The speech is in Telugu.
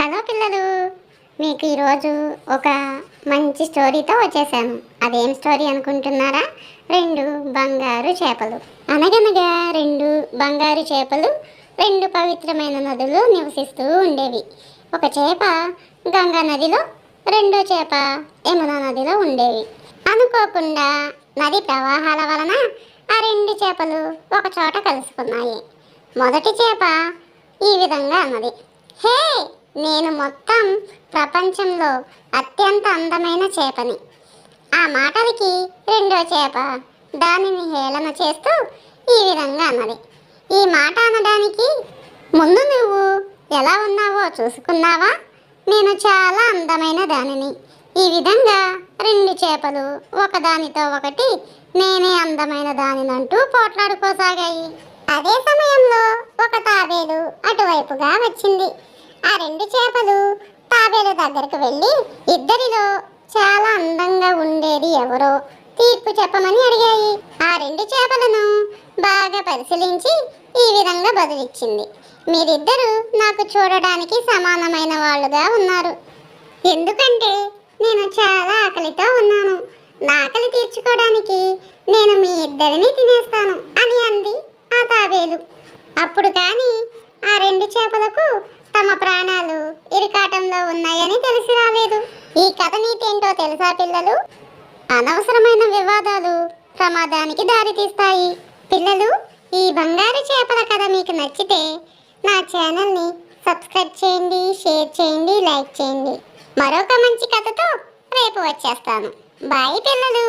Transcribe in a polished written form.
హలో పిల్లలు, మీకు ఈరోజు ఒక మంచి స్టోరీతో వచ్చేసాను. అదేం స్టోరీ అనుకుంటున్నారా? రెండు బంగారు చేపలు. అనగనగా రెండు బంగారు చేపలు రెండు పవిత్రమైన నదులు నివసిస్తూ ఉండేవి. ఒక చేప గంగా నదిలో, రెండో చేప యమునా నదిలో ఉండేవి. అనుకోకుండా నది ప్రవాహాల వలన ఆ రెండు చేపలు ఒక చోట కలుసుకున్నాయి. మొదటి చేప ఈ విధంగా అన్నది, హే, నేను మొత్తం ప్రపంచంలో అత్యంత అందమైన చేపని. ఆ మాటలకి రెండో చేప దానిని హేళన చేస్తూ ఈ విధంగా అన్నది, ఈ మాట అనడానికి ముందు నువ్వు ఎలా ఉన్నావో చూసుకున్నావా? నేను చాలా అందమైన దానిని. ఈ విధంగా రెండు చేపలు ఒకదానితో ఒకటి నేనే అందమైన దానినంటూ పోట్లాడుకోసాగాయి. అదే సమయంలో ఒక తాబేలు అటువైపుగా వచ్చింది. ఆ రెండు చేపలు తాబేలు దగ్గరకు వెళ్ళి ఇద్దరిలో చాలా అందంగా ఉండేది ఎవరో తీర్పు చెప్పమని అడిగాయి. ఆ రెండు చేపలను బాగా పరిశీలించి ఈ విధంగా బదులిచ్చింది, మీరిద్దరూ నాకు చూడడానికి సమానమైన వాళ్ళుగా ఉన్నారు. ఎందుకంటే నేను చాలా ఆకలితో ఉన్నాను. నా ఆకలి తీర్చుకోవడానికి నేను మీ ఇద్దరిని తినేస్తాను అని అంది ఆ తాబేలు. అప్పుడు కానీ ఆ రెండు చేపలకు తమ ప్రాణాలు ఇరుకాటంలో ఉన్నాయని తెలిసి రాలేదు. ఈ కథ నీతేంటో తెలుసా పిల్లలు? అనవసరమైన వివాదాలు ప్రమాదానికి దారితీస్తాయి. పిల్లలు, ఈ బంగారు చేపల కథ మీకు నచ్చితే నా ఛానల్ని సబ్స్క్రైబ్ చేయండి, షేర్ చేయండి, లైక్ చేయండి. మరొక మంచి కథతో రేపు వచ్చేస్తాను. బాయ్ పిల్లలు.